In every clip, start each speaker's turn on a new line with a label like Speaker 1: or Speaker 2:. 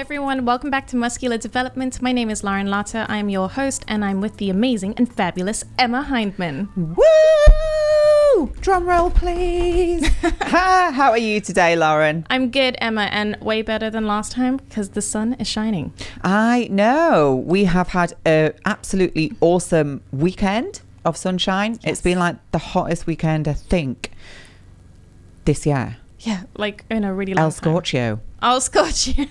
Speaker 1: everyone, welcome back to Muscular Development. My name is Lauren Lotta. I am your host, and I'm with the amazing and fabulous Emma Hyndman.
Speaker 2: Woo! Drum roll, please. How are you today, Lauren?
Speaker 1: I'm good, Emma, and way better than last time because the sun is shining.
Speaker 2: I know. We have had an absolutely awesome weekend of sunshine. Yes. It's been like the hottest weekend, I think, this year.
Speaker 1: Yeah, like in a really long
Speaker 2: El Scorchio.
Speaker 1: El Scorchio.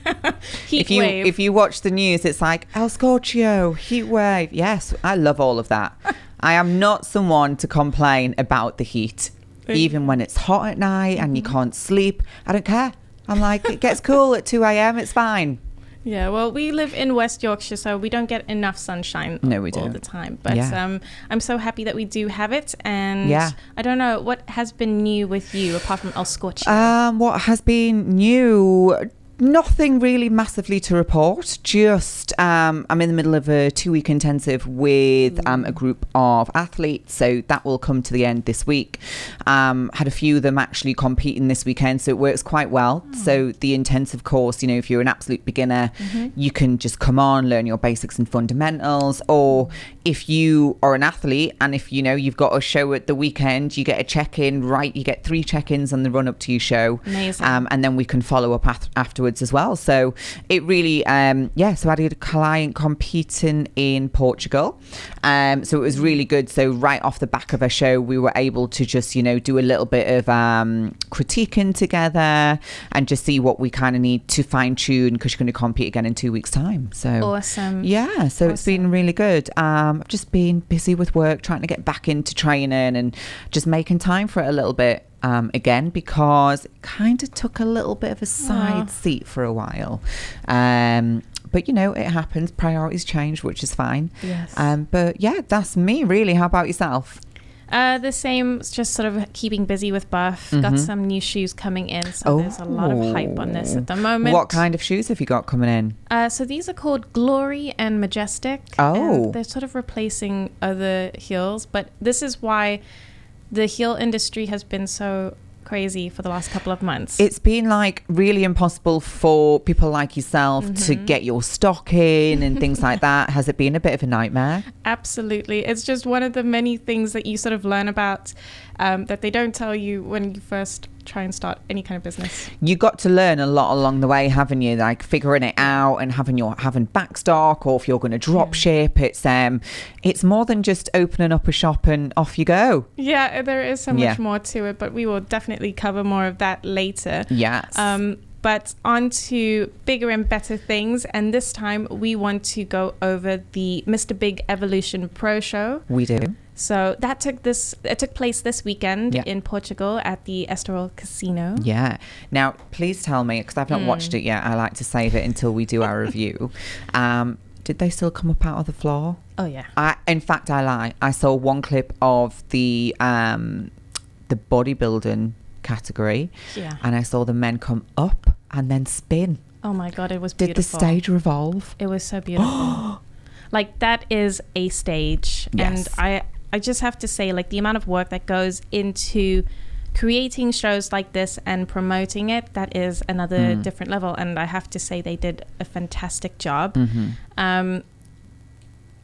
Speaker 1: Heat wave.
Speaker 2: If you watch the news, it's like El Scorchio, heat wave. Yes, I love all of that. I am not someone to complain about the heat. Even when it's hot at night and you can't sleep, I don't care. I'm like, it gets cool at 2 a.m. It's fine.
Speaker 1: Yeah, well, we live in West Yorkshire, so we don't get enough sunshine all the time. But I'm so happy that we do have it. And I don't know, what has been new with you apart from El Scorchio?
Speaker 2: What has been new? Nothing really massively to report. Just I'm in the middle of a 2-week intensive with a group of athletes, so that will come to the end this week. Had a few of them actually competing this weekend, so it works quite well. So the intensive course, you know, if you're an absolute beginner, you can just come on, learn your basics and fundamentals, or if you are an athlete and if you know you've got a show at the weekend, you get a check-in, right? You get 3 check-ins on the run up to your show.
Speaker 1: Amazing.
Speaker 2: And then we can follow up afterwards as well. So it really so I had a client competing in Portugal, so it was really good. So right off the back of a show, we were able to just, you know, do a little bit of critiquing together and just see what we kind of need to fine-tune, because you're going to compete again in 2 weeks time. So
Speaker 1: awesome.
Speaker 2: It's been really good. I've just been busy with work, trying to get back into training and just making time for it a little bit again, because it kind of took a little bit of a side seat for a while. But you know, it happens, priorities change, which is fine.
Speaker 1: Yes.
Speaker 2: But yeah, that's me really. How about yourself?
Speaker 1: The same, just sort of keeping busy with Buff. Got some new shoes coming in, so there's a lot of hype on this at the moment.
Speaker 2: What kind of shoes have you got coming in?
Speaker 1: So these are called Glory and Majestic.
Speaker 2: And
Speaker 1: they're sort of replacing other heels, but this is why the heel industry has been so crazy for the last couple of months.
Speaker 2: It's been like really impossible for people like yourself to get your stock in and things like that. Has it been a bit of a nightmare?
Speaker 1: Absolutely. It's just one of the many things that you sort of learn about that they don't tell you when you first try and start any kind of business.
Speaker 2: You got to learn a lot along the way, haven't you? Like figuring it out and having back stock, or if you're going to drop ship, it's more than just opening up a shop and off you go.
Speaker 1: Yeah, there is so much more to it, but we will definitely cover more of that later.
Speaker 2: Yes.
Speaker 1: But on to bigger and better things, and this time we want to go over the Mr. Big Evolution Pro Show.
Speaker 2: We do.
Speaker 1: So that took place this weekend in Portugal at the Estoril Casino.
Speaker 2: Yeah. Now, please tell me, because I've not watched it yet. I like to save it until we do our review. Did they still come up out of the floor?
Speaker 1: Oh yeah.
Speaker 2: In fact, I lie. I saw one clip of the bodybuilding category, and I saw the men come up and then spin.
Speaker 1: Oh my God, it was beautiful.
Speaker 2: Did the stage revolve?
Speaker 1: It was so beautiful. Like, that is a stage.
Speaker 2: Yes.
Speaker 1: And I just have to say, like, the amount of work that goes into creating shows like this and promoting it, that is another different level. And I have to say they did a fantastic job. I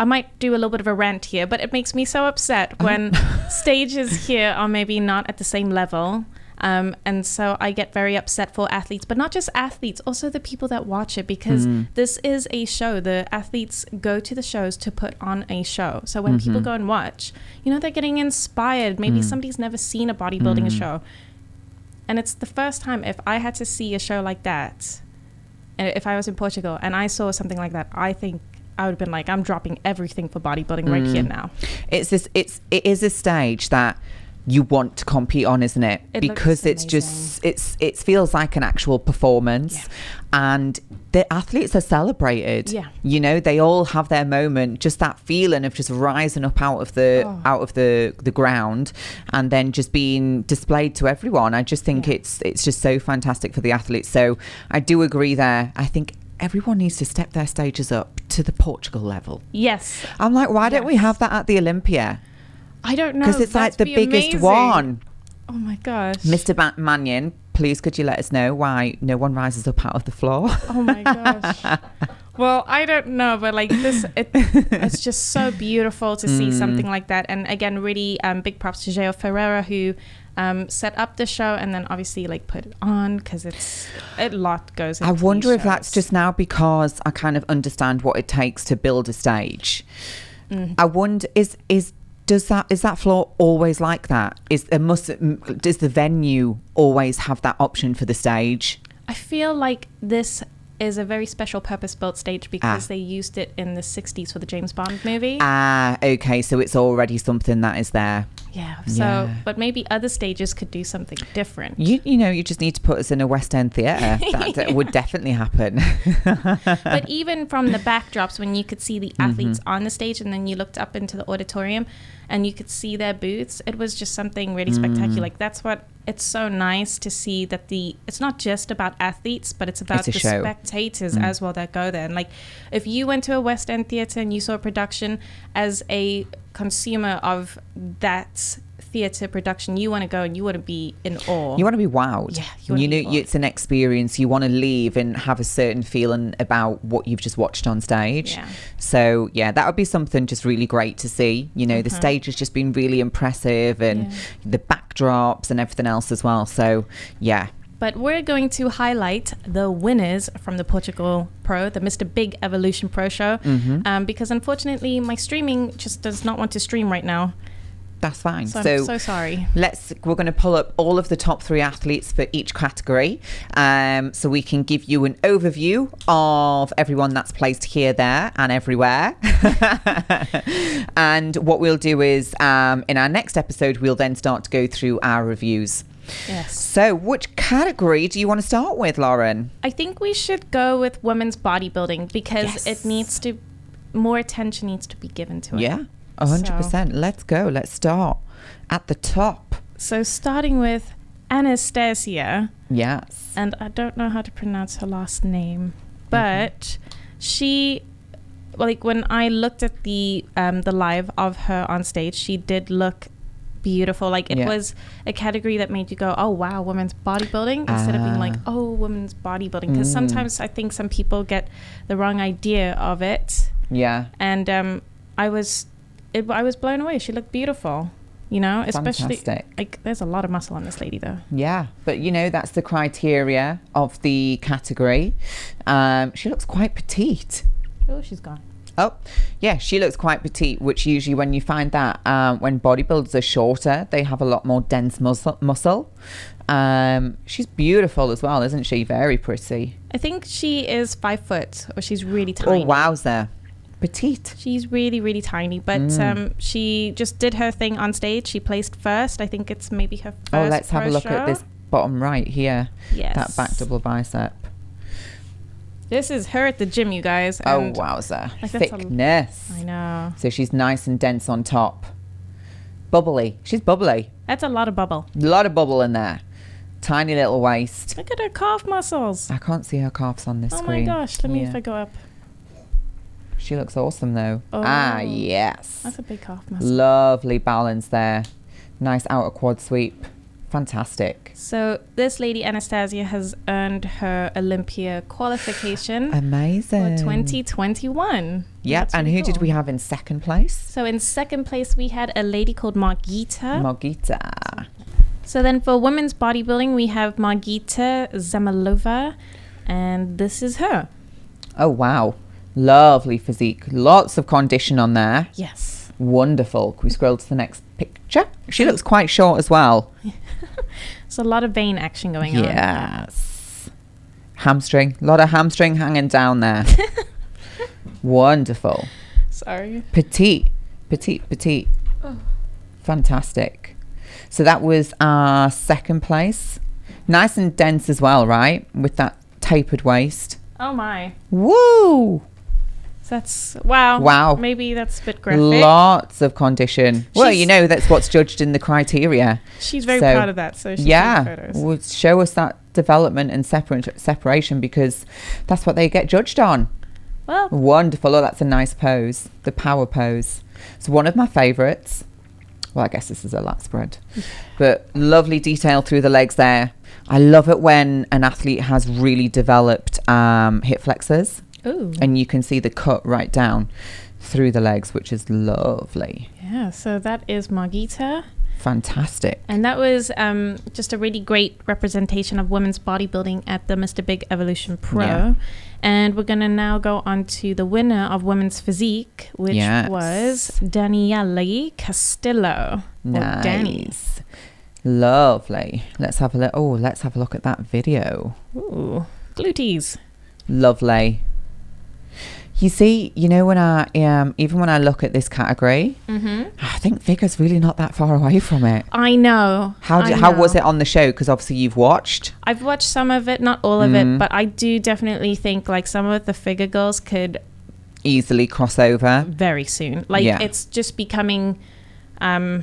Speaker 1: might do a little bit of a rant here, but it makes me so upset when stages here are maybe not at the same level. And so I get very upset for athletes, but not just athletes, also the people that watch it, because this is a show. The athletes go to the shows to put on a show. So when people go and watch, you know, they're getting inspired. Maybe somebody's never seen a bodybuilding show. And it's the first time, if I had to see a show like that, if I was in Portugal and I saw something like that, I think I would have been like, I'm dropping everything for bodybuilding right here now.
Speaker 2: It is a stage that you want to compete on, isn't it? Because it's just it feels like an actual performance, and the athletes are celebrated. You know, they all have their moment, just that feeling of just rising up out of the ground and then just being displayed to everyone. I just think it's just so fantastic for the athletes. So I do agree there. I think everyone needs to step their stages up to the Portugal level.
Speaker 1: Yes.
Speaker 2: I'm like, why don't we have that at the Olympia?
Speaker 1: I don't know.
Speaker 2: Because it's like the biggest one.
Speaker 1: Oh my gosh.
Speaker 2: Mr. Mannion please could you let us know why no one rises up out of the floor?
Speaker 1: Oh my gosh. Well, I don't know, but like it's just so beautiful to see something like that. And again, really big props to Geo Ferreira, who set up the show and then obviously like put it on, because it's a lot goes into
Speaker 2: I wonder
Speaker 1: these
Speaker 2: if that's
Speaker 1: shows.
Speaker 2: just now because I kind of understand what it takes to build a stage. I wonder, is that floor always like that? Does the venue always have that option for the stage?
Speaker 1: I feel like this is a very special purpose-built stage because they used it in the 60s for the James Bond movie.
Speaker 2: Okay, so it's already something that is there.
Speaker 1: Yeah, so, but maybe other stages could do something different.
Speaker 2: You know, you just need to put us in a West End theatre. That would definitely happen.
Speaker 1: But even from the backdrops, when you could see the athletes on the stage and then you looked up into the auditorium and you could see their booths, it was just something really spectacular. Like, that's what, it's so nice to see that it's not just about athletes, but it's about the spectators as well that go there. And like, if you went to a West End theatre and you saw a production, as a consumer of that theatre production, you want to go and you want to be in awe.
Speaker 2: You want to be wowed.
Speaker 1: Yeah,
Speaker 2: you know, it's an experience. You want to leave and have a certain feeling about what you've just watched on stage.
Speaker 1: Yeah.
Speaker 2: So yeah, that would be something just really great to see. You know, the stage has just been really impressive, and the backdrops and everything else as well. So yeah.
Speaker 1: But we're going to highlight the winners from the Portugal Pro, the Mr. Big Evolution Pro Show, because unfortunately my streaming just does not want to stream right now.
Speaker 2: That's fine.
Speaker 1: So I'm so sorry.
Speaker 2: We're going to pull up all of the top 3 athletes for each category, so we can give you an overview of everyone that's placed here, there, and everywhere. And what we'll do is, in our next episode, we'll then start to go through our reviews.
Speaker 1: Yes.
Speaker 2: So which category do you want to start with, Lauren?
Speaker 1: I think we should go with women's bodybuilding because it needs to, more attention needs to be given to it.
Speaker 2: Yeah, 100%. Let's go. Let's start at the top.
Speaker 1: So starting with Anastasia.
Speaker 2: Yes.
Speaker 1: And I don't know how to pronounce her last name, but she, like, when I looked at the live of her on stage, she did look beautiful. Like, it was a category that made you go, oh wow, women's bodybuilding, instead of being like, oh, women's bodybuilding, because sometimes I think some people get the wrong idea of it. And I was blown away. She looked beautiful, you know, especially like, there's a lot of muscle on this lady though. Yeah,
Speaker 2: but you know, that's the criteria of the category. She looks quite petite.
Speaker 1: Oh, she's gone.
Speaker 2: Oh, yeah, she looks quite petite, which usually when you find that when bodybuilders are shorter, they have a lot more dense muscle. She's beautiful as well, isn't she? Very pretty.
Speaker 1: I think she is 5 foot, or she's really tiny.
Speaker 2: Oh, wowza. Petite.
Speaker 1: She's really, really tiny, but she just did her thing on stage. She placed first. I think it's maybe her first
Speaker 2: Oh, let's have a look
Speaker 1: show.
Speaker 2: at this bottom right here.
Speaker 1: Yes.
Speaker 2: That back double bicep.
Speaker 1: This is her at the gym, you guys.
Speaker 2: And wowza.
Speaker 1: Like,
Speaker 2: thickness.
Speaker 1: I know.
Speaker 2: So she's nice and dense on top. Bubbly. She's bubbly.
Speaker 1: That's a lot of bubble.
Speaker 2: A lot of bubble in there. Tiny little waist.
Speaker 1: Look at her calf muscles.
Speaker 2: I can't see her calves on this screen.
Speaker 1: Oh my gosh. Let me if I go up.
Speaker 2: She looks awesome though.
Speaker 1: Oh,
Speaker 2: yes.
Speaker 1: That's a big calf muscle.
Speaker 2: Lovely balance there. Nice outer quad sweep. Fantastic.
Speaker 1: So this lady Anastasia has earned her Olympia qualification.
Speaker 2: Amazing.
Speaker 1: For 2021.
Speaker 2: Yep. And who did we have in second place?
Speaker 1: So in second place we had a lady called
Speaker 2: Margita.
Speaker 1: So then for women's bodybuilding we have Margita Zamalova, and this is her.
Speaker 2: Oh wow. Lovely physique. Lots of condition on there.
Speaker 1: Yes.
Speaker 2: Wonderful. Can we scroll to the next picture? She looks quite short as well.
Speaker 1: There's a lot of vein action going on.
Speaker 2: Yes. Hamstring. A lot of hamstring hanging down there. Wonderful.
Speaker 1: Sorry.
Speaker 2: Petite. Oh. Fantastic. So that was our second place. Nice and dense as well, right? With that tapered waist.
Speaker 1: Oh my.
Speaker 2: Woo!
Speaker 1: So that's wow. Maybe that's a bit graphic.
Speaker 2: Lots of condition. Well, you know, that's what's judged in the criteria.
Speaker 1: She's very proud of that. So she's photos.
Speaker 2: Well, show us that development and separation, because that's what they get judged on. Well, wonderful. Oh, that's a nice pose. The power pose. It's one of my favorites. Well, I guess this is a lat spread. But lovely detail through the legs there. I love it when an athlete has really developed hip flexors.
Speaker 1: Ooh.
Speaker 2: And you can see the cut right down through the legs, which is lovely.
Speaker 1: Yeah, so that is Margita.
Speaker 2: Fantastic.
Speaker 1: And that was just a really great representation of women's bodybuilding at the Mr. Big Evolution Pro.
Speaker 2: Yeah.
Speaker 1: And we're going to now go on to the winner of women's physique, which was Daniele Castillo.
Speaker 2: Nice.
Speaker 1: Danny.
Speaker 2: Lovely. Let's have a look. Oh, let's have a look at that video.
Speaker 1: Ooh, glutes.
Speaker 2: Lovely. You see, you know, when I even when I look at this category, I think figure's really not that far away from it.
Speaker 1: I know.
Speaker 2: How was it on the show? Because obviously you've watched.
Speaker 1: I've watched some of it, not all of it, but I do definitely think like some of the figure girls could
Speaker 2: easily cross over
Speaker 1: very soon. Like it's just becoming, I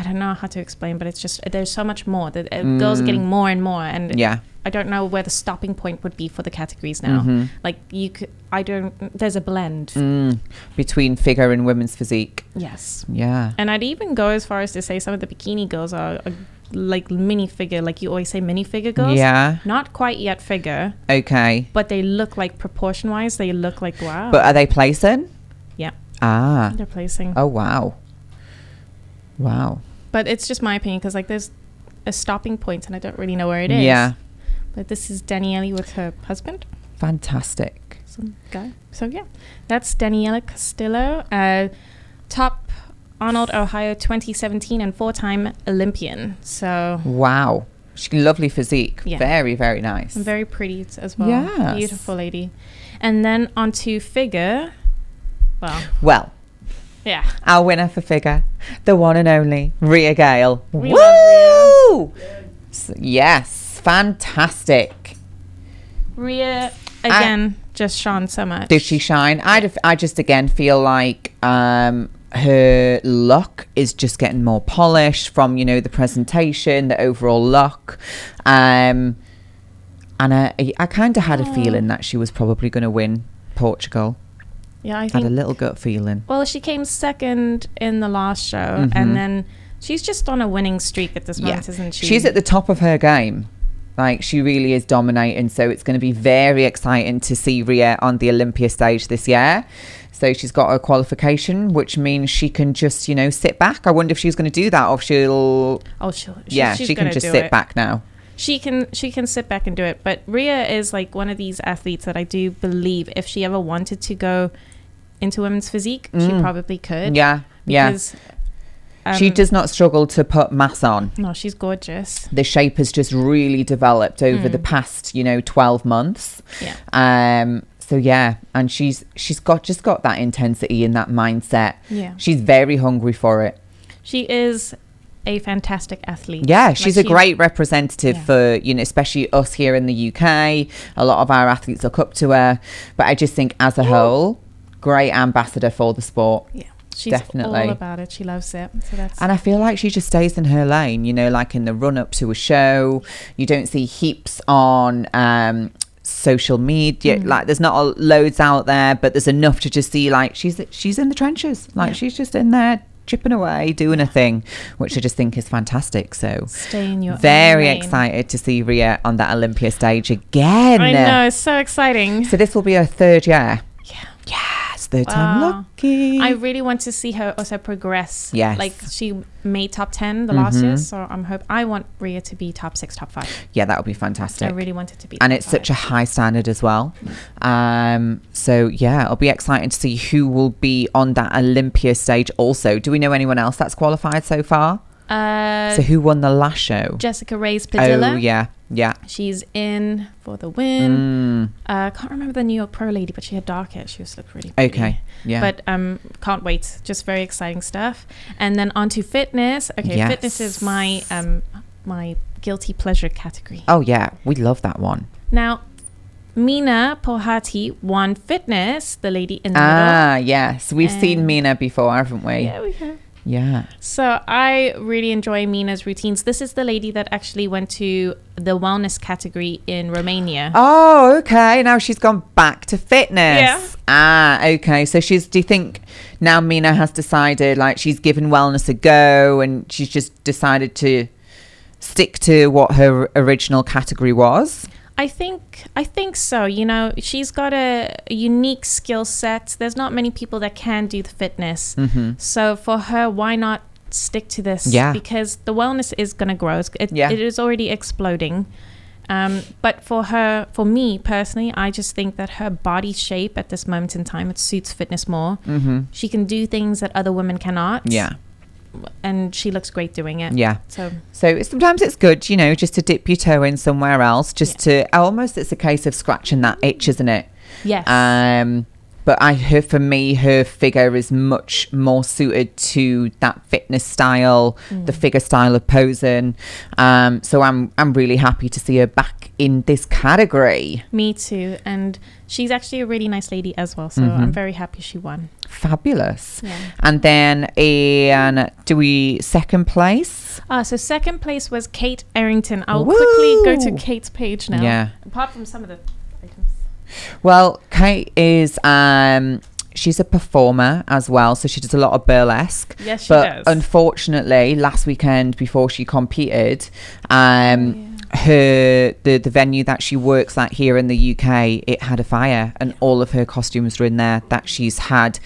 Speaker 1: don't know how to explain, but it's just there's so much more. The girls are getting more and more, and I don't know where the stopping point would be for the categories now. Like there's a blend
Speaker 2: between figure and women's physique.
Speaker 1: Yes.
Speaker 2: Yeah.
Speaker 1: And I'd even go as far as to say some of the bikini girls are like mini figure, like you always say mini figure girls.
Speaker 2: Yeah.
Speaker 1: Not quite yet figure.
Speaker 2: Okay.
Speaker 1: But they look like proportion wise, they look like wow.
Speaker 2: But are they placing?
Speaker 1: Yeah.
Speaker 2: Ah.
Speaker 1: They're placing.
Speaker 2: Oh, wow. Wow.
Speaker 1: But it's just my opinion because like there's a stopping point and I don't really know where it is.
Speaker 2: Yeah.
Speaker 1: But this is Daniele with her husband.
Speaker 2: Fantastic.
Speaker 1: Some guy. So yeah, that's Daniele Castillo, top Arnold, Ohio 2017 and 4-time Olympian. So
Speaker 2: wow. Lovely physique.
Speaker 1: Yeah.
Speaker 2: Very, very nice.
Speaker 1: And very pretty as well.
Speaker 2: Yes.
Speaker 1: Beautiful lady. And then onto figure.
Speaker 2: Well.
Speaker 1: Yeah.
Speaker 2: Our winner for figure, the one and only Rhea Gale.
Speaker 1: We
Speaker 2: Woo!
Speaker 1: love
Speaker 2: Yes. Fantastic.
Speaker 1: Rhea again just shone so much.
Speaker 2: Did she shine? I just again feel like her look is just getting more polished from, you know, the presentation, the overall look. And I kind of had a feeling that she was probably going to win Portugal.
Speaker 1: Yeah, I
Speaker 2: had
Speaker 1: think
Speaker 2: a little gut feeling.
Speaker 1: Well, she came second in the last show, and then she's just on a winning streak at this moment, isn't she?
Speaker 2: She's at the top of her game. Like, she really is dominating. So it's going to be very exciting to see Rhea on the Olympia stage this year. So she's got a qualification, which means she can just, you know, sit back. I wonder if she's going to do that, or if she'll...
Speaker 1: Oh, she
Speaker 2: can just sit back now.
Speaker 1: She can sit back and do it. But Rhea is like one of these athletes that I do believe if she ever wanted to go into women's physique, she probably could.
Speaker 2: Yeah,
Speaker 1: because,
Speaker 2: she does not struggle to put mass on.
Speaker 1: No, she's gorgeous.
Speaker 2: The shape has just really developed over the past, 12 months.
Speaker 1: Yeah.
Speaker 2: So yeah, and she's got that intensity and that mindset.
Speaker 1: Yeah.
Speaker 2: She's very hungry for it.
Speaker 1: She is a fantastic athlete.
Speaker 2: Yeah, she's a great representative for, especially us here in the UK. A lot of our athletes look up to her. But I just think as a whole, great ambassador for the sport.
Speaker 1: Yeah. She's
Speaker 2: definitely
Speaker 1: all about it. She loves it. So
Speaker 2: and I feel like she just stays in her lane, like in the run up to a show. You don't see heaps on social media. Like there's not loads out there, but there's enough to just see like she's in the trenches. Like she's just in there chipping away, doing a thing, which I just think is fantastic. So
Speaker 1: stay in your
Speaker 2: very excited to see Rhea on that Olympia stage again.
Speaker 1: I know, it's so exciting.
Speaker 2: So this will be her third year.
Speaker 1: Yeah.
Speaker 2: Yes, third time lucky.
Speaker 1: I really want to see her also progress.
Speaker 2: Yes.
Speaker 1: Like she made top 10 the last year, so I want Rhea to be top 6, top 5.
Speaker 2: Yeah, that would be fantastic.
Speaker 1: I really want it to be.
Speaker 2: And it's such a high standard as well. So yeah, it'll be exciting to see who will be on that Olympia stage also. Do we know anyone else that's qualified so far? So who won the last show?
Speaker 1: Jessica Reyes Padilla.
Speaker 2: Oh yeah.
Speaker 1: She's in for the win. Can't remember the New York Pro lady, but she had dark hair. She was looked really pretty.
Speaker 2: Okay, yeah.
Speaker 1: But can't wait. Just very exciting stuff. And then on to fitness. Okay,
Speaker 2: yes.
Speaker 1: Fitness is my my guilty pleasure category.
Speaker 2: Oh yeah, we love that one.
Speaker 1: Now, Mina Pohati won fitness. The lady in the middle.
Speaker 2: Ah yes, we've seen Mina before, haven't we?
Speaker 1: Yeah, we have.
Speaker 2: Yeah.
Speaker 1: So I really enjoy Mina's routines. This is the lady that actually went to the wellness category in Romania.
Speaker 2: Oh, okay. Now she's gone back to fitness.
Speaker 1: Yeah.
Speaker 2: Ah, okay. So do you think now Mina has decided, like, she's given wellness a go and she's just decided to stick to what her original category was?
Speaker 1: I think so. You know, she's got a unique skill set. There's not many people that can do the fitness.
Speaker 2: Mm-hmm.
Speaker 1: So for her, why not stick to this?
Speaker 2: Yeah.
Speaker 1: Because the wellness is going to grow. It is already exploding. But for me personally, I just think that her body shape at this moment in time, it suits fitness more.
Speaker 2: Mm-hmm.
Speaker 1: She can do things that other women cannot.
Speaker 2: Yeah.
Speaker 1: And she looks great doing it.
Speaker 2: Yeah.
Speaker 1: So
Speaker 2: sometimes it's good, you know, just to dip your toe in somewhere else, just to almost, it's a case of scratching that itch, isn't it?
Speaker 1: Yes.
Speaker 2: But for me, her figure is much more suited to that fitness style, the figure style of posing. So I'm really happy to see her back in this category.
Speaker 1: Me too. And she's actually a really nice lady as well. So I'm very happy she won.
Speaker 2: Fabulous.
Speaker 1: Yeah.
Speaker 2: And then second place?
Speaker 1: So second place was Kate Errington. I'll quickly go to Kate's page now.
Speaker 2: Yeah.
Speaker 1: Apart from some of the items.
Speaker 2: Well, Kate is she's a performer as well, so she does a lot of burlesque.
Speaker 1: Yes, she
Speaker 2: does.
Speaker 1: But
Speaker 2: unfortunately, last weekend before she competed, the venue that she works at here in the UK, it had a fire, and all of her costumes were in there that she's had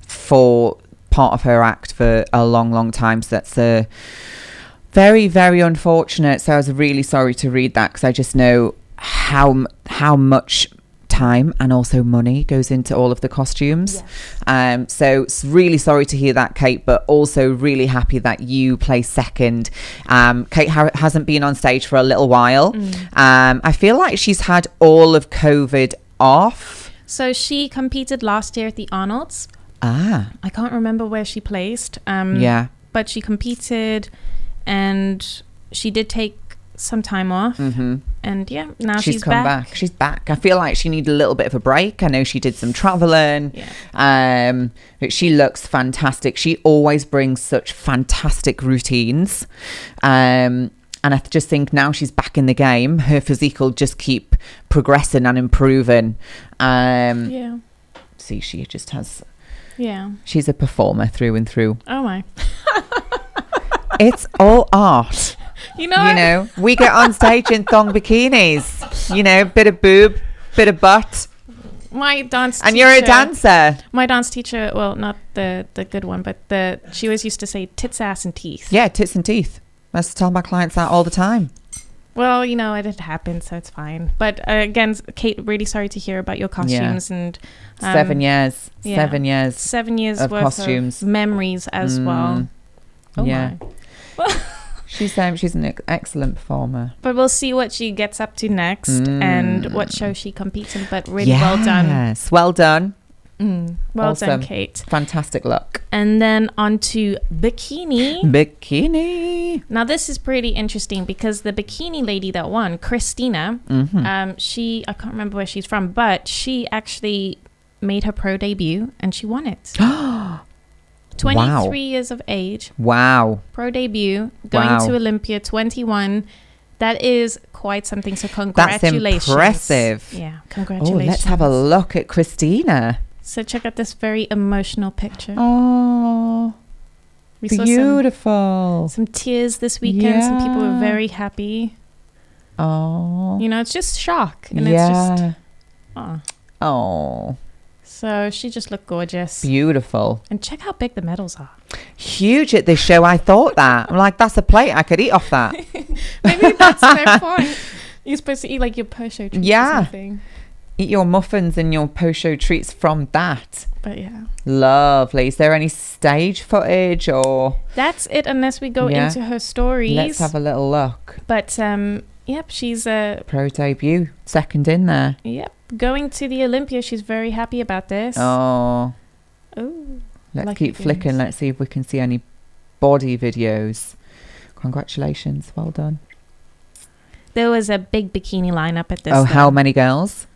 Speaker 2: for part of her act for a long time. So that's very, very unfortunate. So I was really sorry to read that, because I just know how much time and also money goes into all of the costumes. Yes. So it's really sorry to hear that, Kate, but also really happy that you placed second. Kate hasn't been on stage for a little while. I feel like she's had all of COVID off.
Speaker 1: So she competed last year at the Arnold's.
Speaker 2: I
Speaker 1: can't remember where she placed. But she competed, and she did take some time off. And now she's
Speaker 2: come back. She's back. I feel like she needed a little bit of a break. I know she did some traveling. But she looks fantastic. She always brings such fantastic routines. And I just think now she's back in the game, her physique will just keep progressing and improving. See, she just has... She's a performer through and through.
Speaker 1: Oh my.
Speaker 2: It's all art.
Speaker 1: You know,
Speaker 2: we get on stage in thong bikinis, bit of boob, bit of butt.
Speaker 1: My dance teacher,
Speaker 2: and you're a dancer.
Speaker 1: My dance teacher, well, not the good one, but she always used to say tits, ass, and teeth.
Speaker 2: Yeah, tits and teeth. I used to tell my clients that all the time.
Speaker 1: Well, it had happened, so it's fine. But again, Kate, really sorry to hear about your costumes. And
Speaker 2: 7 years. 7 years.
Speaker 1: 7 years
Speaker 2: of
Speaker 1: worth
Speaker 2: costumes.
Speaker 1: of memories as well. Oh my.
Speaker 2: She's an excellent performer.
Speaker 1: But we'll see what she gets up to next and what show she competes in. But really well done.
Speaker 2: Yes, well done.
Speaker 1: Well
Speaker 2: awesome.
Speaker 1: done, Kate.
Speaker 2: Fantastic look.
Speaker 1: And then on to bikini.
Speaker 2: Bikini.
Speaker 1: Now this is pretty interesting because the bikini lady that won, Christina, I can't remember where she's from, but she actually made her pro debut and she won it. 23 years of age.
Speaker 2: Wow.
Speaker 1: Pro debut, going to Olympia, 21. That is quite something. So congratulations.
Speaker 2: That's impressive.
Speaker 1: Yeah, congratulations.
Speaker 2: Oh, let's have a look at Christina.
Speaker 1: So check out this very emotional picture.
Speaker 2: Oh,
Speaker 1: we
Speaker 2: beautiful.
Speaker 1: Saw some tears this weekend. Some people were very happy.
Speaker 2: Oh.
Speaker 1: It's just shock. And it's just...
Speaker 2: Oh.
Speaker 1: So she just looked gorgeous.
Speaker 2: Beautiful.
Speaker 1: And check how big the medals are.
Speaker 2: Huge at this show. I thought that. I'm like, that's a plate. I could eat off that.
Speaker 1: Maybe that's their point. You're supposed to eat like your post-show treats or something.
Speaker 2: Eat your muffins and your post-show treats from that.
Speaker 1: But yeah.
Speaker 2: Lovely. Is there any stage footage or...
Speaker 1: That's it, unless we go into her stories.
Speaker 2: Let's have a little look.
Speaker 1: But, yep, she's a...
Speaker 2: pro debut. Second in there.
Speaker 1: Yep. Going to the Olympia. She's very happy about this.
Speaker 2: Oh. Let's keep flicking. Let's see if we can see any body videos. Congratulations. Well done.
Speaker 1: There was a big bikini lineup at this.
Speaker 2: Oh, how many girls?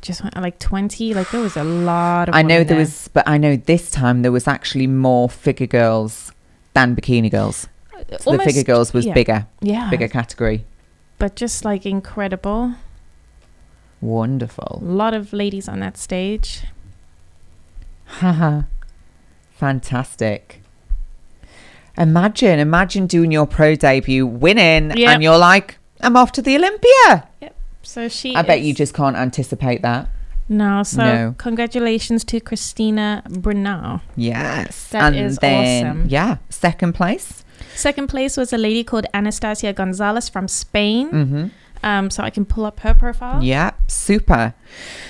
Speaker 1: Just like 20. Like there was a lot of
Speaker 2: I know there was, but I know this time there was actually more figure girls than bikini girls. So the figure girls was bigger category.
Speaker 1: But just like incredible.
Speaker 2: Wonderful.
Speaker 1: A lot of ladies on that stage.
Speaker 2: Haha. Fantastic. Imagine doing your pro debut, winning, and you're like, I'm off to the Olympia.
Speaker 1: Yep. So I
Speaker 2: bet you just can't anticipate that.
Speaker 1: No. Congratulations to Christina Brunau.
Speaker 2: Yes.
Speaker 1: That is awesome.
Speaker 2: Yeah. Second place
Speaker 1: was a lady called Anastasia Gonzalez from Spain. So I can pull up her profile.
Speaker 2: Yeah, super.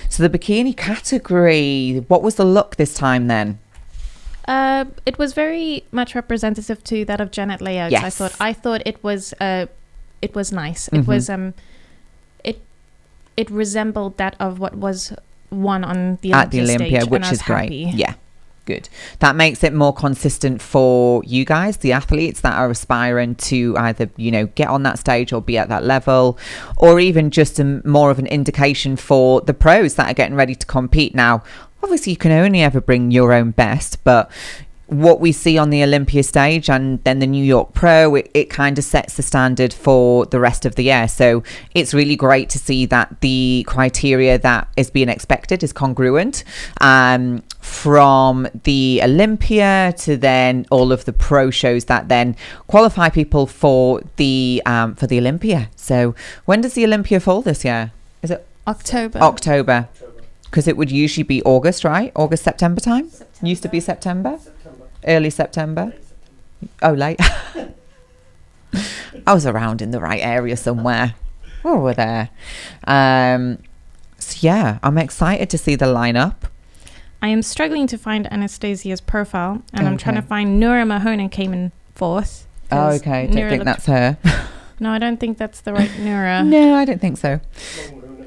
Speaker 2: So the bikini category, what was the look this time then?
Speaker 1: It was very much representative to that of Janet Layouts.
Speaker 2: Yes.
Speaker 1: I thought it was nice. It was it resembled that of what was won on the Olympia stage,
Speaker 2: which is great. Yeah. Good. That makes it more consistent for you guys, the athletes that are aspiring to either, get on that stage or be at that level, or even just more of an indication for the pros that are getting ready to compete. Now, obviously, you can only ever bring your own best, but what we see on the Olympia stage and then the New York Pro, it kind of sets the standard for the rest of the year. So it's really great to see that the criteria that is being expected is congruent from the Olympia to then all of the pro shows that then qualify people for the Olympia. So when does the Olympia fall this year? Is it October. Because it would usually be August, right? August, September time? Used to be September? Early September? Oh, late. I was around in the right area somewhere. Oh, we're there. So yeah, I'm excited to see the lineup.
Speaker 1: I am struggling to find Anastasia's profile, and I'm trying to find Noura Mahoney came in fourth.
Speaker 2: Oh, okay. Don't think that's her.
Speaker 1: No, I don't think that's the right Noura.
Speaker 2: No, I don't think so.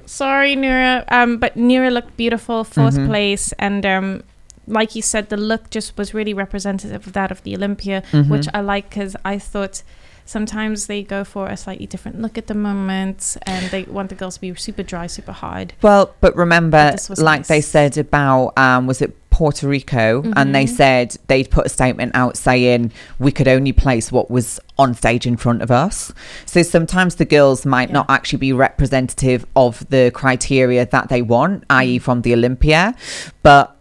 Speaker 1: Sorry, Noura. But Noura looked beautiful, fourth place, and like you said, the look just was really representative of that of the Olympia, which I like because I thought sometimes they go for a slightly different look at the moment and they want the girls to be super dry, super hard.
Speaker 2: Well, but remember, like they said about, was it Puerto Rico? And they said they'd put a statement out saying we could only place what was on stage in front of us. So sometimes the girls might not actually be representative of the criteria that they want, i.e. from the Olympia, but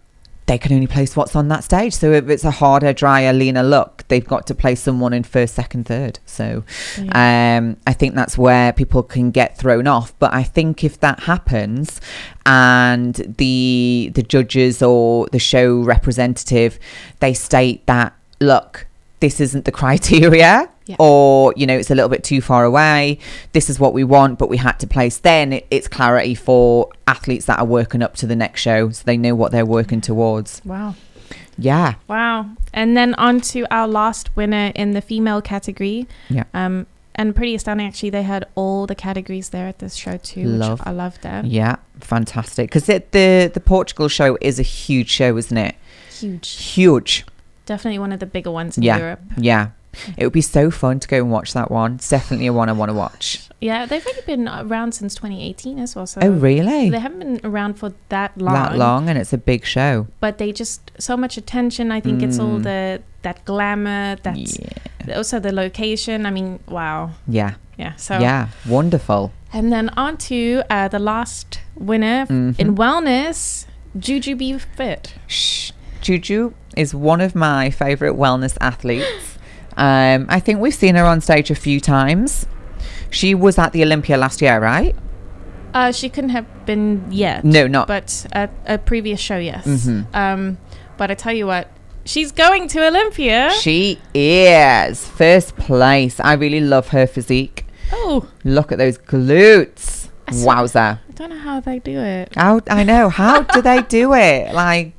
Speaker 2: they can only place what's on that stage. So if it's a harder, drier, leaner look, they've got to place someone in first, second, third. So I think that's where people can get thrown off. But I think if that happens and the judges or the show representative, they state that, look, this isn't the criteria, or, it's a little bit too far away. This is what we want, but we had to place. Then it's clarity for athletes that are working up to the next show, so they know what they're working towards.
Speaker 1: Wow.
Speaker 2: Yeah.
Speaker 1: Wow. And then on to our last winner in the female category.
Speaker 2: Yeah.
Speaker 1: And pretty astounding, actually. They had all the categories there at this show too, which I loved that.
Speaker 2: Yeah, fantastic. Because the Portugal show is a huge show, isn't it? Huge.
Speaker 1: Definitely one of the bigger ones in Europe.
Speaker 2: Yeah. It would be so fun to go and watch that one. It's definitely a one I want to watch.
Speaker 1: Yeah, they've only been around since 2018 as well. So
Speaker 2: oh, really?
Speaker 1: They haven't been around for that long.
Speaker 2: And it's a big show.
Speaker 1: But they just, so much attention. I think it's all that glamour, that's also the location. I mean, wow.
Speaker 2: Yeah.
Speaker 1: Yeah. So
Speaker 2: yeah, wonderful.
Speaker 1: And then on to the last winner in wellness, Juju Be Fit.
Speaker 2: Juju is one of my favourite wellness athletes. I think we've seen her on stage a few times. She was at the Olympia last year, right?
Speaker 1: She couldn't have been yet.
Speaker 2: No, not.
Speaker 1: But at a previous show, yes. But I tell you what, she's going to Olympia.
Speaker 2: She is. First place. I really love her physique.
Speaker 1: Oh.
Speaker 2: Look at those glutes. Wowza.
Speaker 1: I don't know how they do it.
Speaker 2: I know. How do they do it? Like,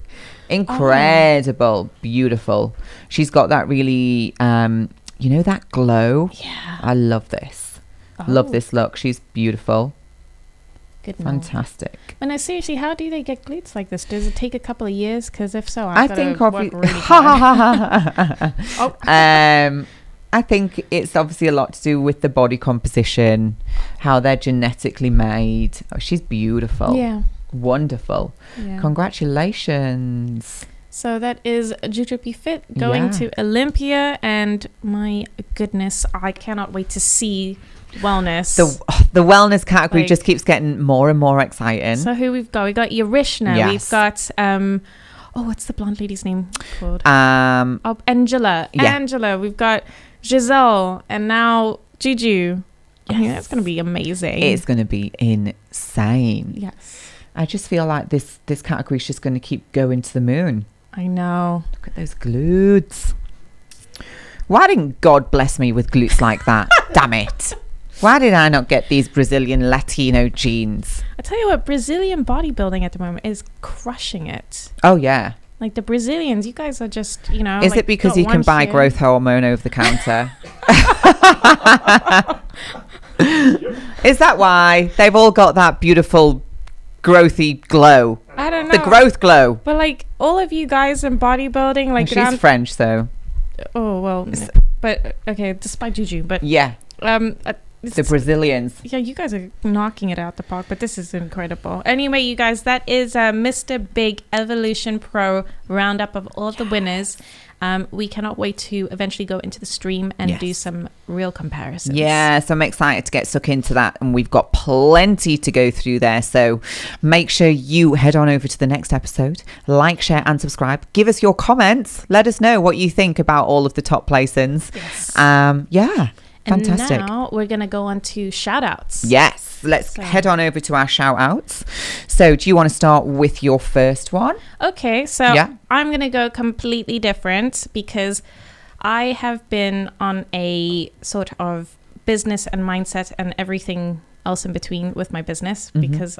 Speaker 2: incredible. Beautiful. She's got that really, that glow.
Speaker 1: Yeah.
Speaker 2: I love this. Love this look. She's beautiful.
Speaker 1: Good.
Speaker 2: Fantastic.
Speaker 1: And seriously, how do they get glutes like this? Does it take a couple of years? Because if so,
Speaker 2: I think
Speaker 1: work really hard.
Speaker 2: I think it's obviously a lot to do with the body composition, how they're genetically made. Oh, she's beautiful.
Speaker 1: Yeah.
Speaker 2: Wonderful.
Speaker 1: Yeah.
Speaker 2: Congratulations.
Speaker 1: So that is Juju Be Fit going to Olympia, and my goodness, I cannot wait to see wellness.
Speaker 2: The wellness category just keeps getting more and more exciting.
Speaker 1: So who we've got? We got Yarishna.
Speaker 2: Yes.
Speaker 1: We've got what's the blonde lady's name called?
Speaker 2: Yeah.
Speaker 1: Angela. Angela. We've got Giselle, and now Juju. Yes. I mean, that's going to be amazing.
Speaker 2: It's going to be insane.
Speaker 1: Yes.
Speaker 2: I just feel like this category is just going to keep going to the moon.
Speaker 1: I know.
Speaker 2: Look at those glutes. Why didn't God bless me with glutes like that? Damn it. Why did I not get these Brazilian Latino genes?
Speaker 1: I tell you what, Brazilian bodybuilding at the moment is crushing it.
Speaker 2: Oh, yeah.
Speaker 1: Like the Brazilians, you guys are just, you know.
Speaker 2: Is it because you can buy growth hormone over the counter? Is that why? They've all got that beautiful growthy glow.
Speaker 1: I don't know.
Speaker 2: The growth glow.
Speaker 1: But like all of you guys in bodybuilding, like
Speaker 2: she's French, though.
Speaker 1: Oh well, but okay. Despite Juju, but
Speaker 2: yeah, the Brazilians.
Speaker 1: Yeah, you guys are knocking it out the park. But this is incredible. Anyway, you guys, that is Mr. Big Evolution Pro roundup of all of the winners. We cannot wait to eventually go into the stream and do some real comparisons. Yeah,
Speaker 2: so I'm excited to get stuck into that, and we've got plenty to go through there. So make sure you head on over to the next episode, like, share and subscribe. Give us your comments. Let us know what you think about all of the top placings.
Speaker 1: Yes.
Speaker 2: Fantastic.
Speaker 1: And now we're going to go on to shout outs.
Speaker 2: Let's head on over to our shout outs. So do you want to start with your first one?
Speaker 1: Okay, so I'm going to go completely different because I have been on a sort of business and mindset and everything else in between with my business because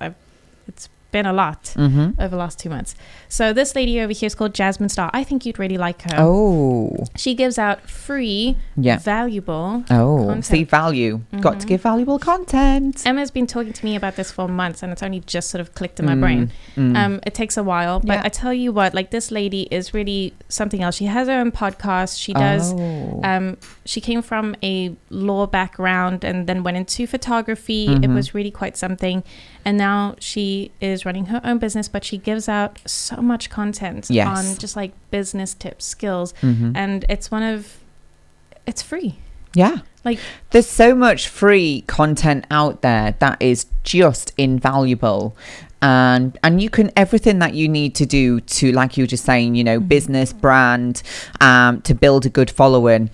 Speaker 1: it's been a lot over the last 2 months. So this lady over here is called Jasmine Star. I think you'd really like her.
Speaker 2: Oh.
Speaker 1: She gives out free, valuable content.
Speaker 2: See, value. Got to give valuable content.
Speaker 1: Emma's been talking to me about this for months and it's only just sort of clicked in my brain. It takes a while, but I tell you what, like this lady is really something else. She has her own podcast. She does, she came from a law background and then went into photography. It was really quite something. And now she is running her own business, but she gives out so much content on just like business tips, skills. And it's free. Yeah. Like
Speaker 2: there's so much free content out there that is just invaluable. And you can, everything that you need to do to, like you were just saying, you know, business, brand, to build a good following,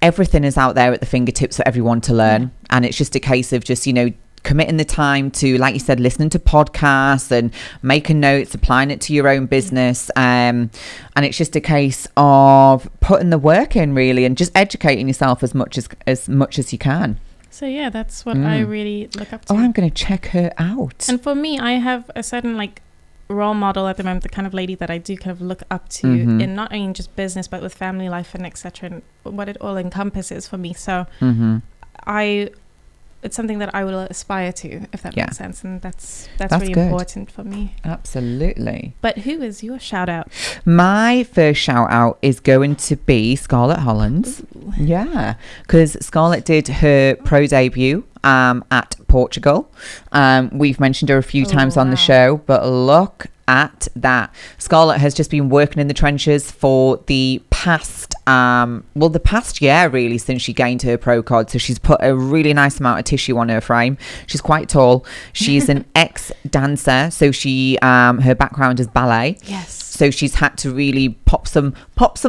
Speaker 2: everything is out there at the fingertips for everyone to learn. And it's just a case of just, you know, committing the time to, like you said, listening to podcasts and making notes, applying it to your own business. And it's just a case of putting the work in really and just educating yourself as much as you can.
Speaker 1: So yeah, that's what I really look up to.
Speaker 2: Oh, I'm going to check her out.
Speaker 1: And for me, I have a certain like role model at the moment, the kind of lady that I do kind of look up to in not only just business, but with family life and etc. and what it all encompasses for me. So it's something that I will aspire to, if that makes sense. And that's really good. Important for me.
Speaker 2: Absolutely.
Speaker 1: But who is your shout out?
Speaker 2: My first shout out is going to be Scarlet Holland. Ooh. Yeah, because Scarlet did her pro debut at Portugal. We've mentioned her a few times on the show, but look at that. Scarlet has just been working in the trenches for the past year really, since she gained her pro card. So she's put a really nice amount of tissue on her frame. She's quite tall. She's an ex-dancer, so she her background is ballet.
Speaker 1: Yes.
Speaker 2: So she's had to really pop some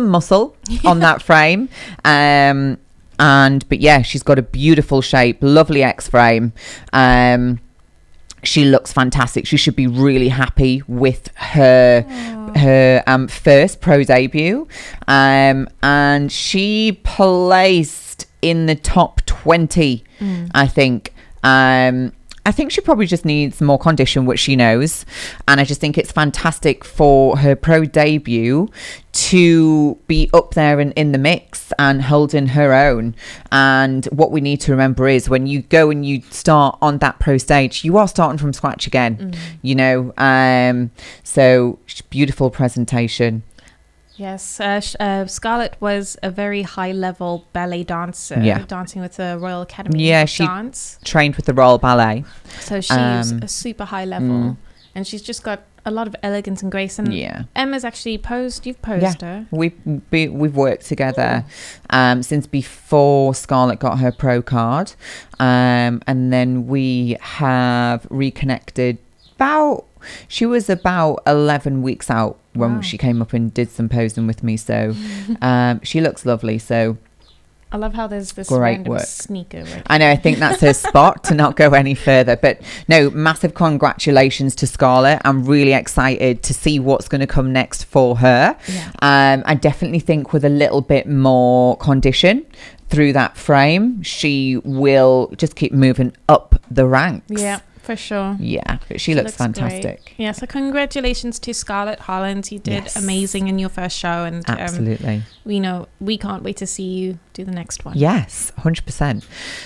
Speaker 2: muscle on that frame. But yeah, she's got a beautiful shape, lovely X frame. She looks fantastic. She should be really happy with her first pro debut. And she placed in the top 20, I think. I think she probably just needs more condition, which she knows. And I just think it's fantastic for her pro debut to be up there and in the mix and holding her own. And what we need to remember is when you go and you start on that pro stage, you are starting from scratch again, you know. So beautiful presentation.
Speaker 1: Yes, Scarlett was a very high-level ballet dancer, dancing with the Royal Academy of
Speaker 2: she
Speaker 1: Dance.
Speaker 2: Trained with the Royal Ballet.
Speaker 1: So she's a super high level. and she's just got a lot of elegance and grace. And Emma's actually you've posed her.
Speaker 2: We've worked together since before Scarlet got her pro card, and then we have reconnected she was about 11 weeks out when she came up and did some posing with me, so she looks lovely. So
Speaker 1: I love how there's this
Speaker 2: great
Speaker 1: random
Speaker 2: work.
Speaker 1: Sneaker right
Speaker 2: I know, I think that's her spot to not go any further. But no, massive congratulations to Scarlet. I'm really excited to see what's going to come next for her. I definitely think with a little bit more condition through that frame, she will just keep moving up the ranks.
Speaker 1: Yeah, for sure.
Speaker 2: Yeah, she looks fantastic.
Speaker 1: Great. Yeah, so congratulations to Scarlet Holland. You did amazing in your first show, and
Speaker 2: absolutely,
Speaker 1: we can't wait to see you do the next one.
Speaker 2: Yes, 100%.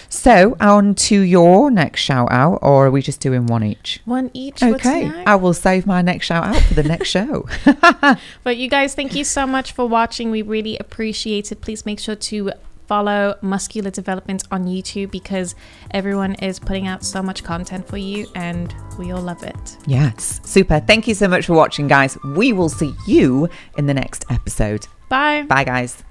Speaker 2: So on to your next shout out, or are we just doing one each?
Speaker 1: One each.
Speaker 2: Okay, I will save my next shout out for the next show.
Speaker 1: But you guys, thank you so much for watching. We really appreciate it. Please make sure to follow Muscular Development on YouTube, because everyone is putting out so much content for you and we all love it. Yes, super. Thank you so much for watching, guys. We will see you in the next episode. Bye. Bye, guys.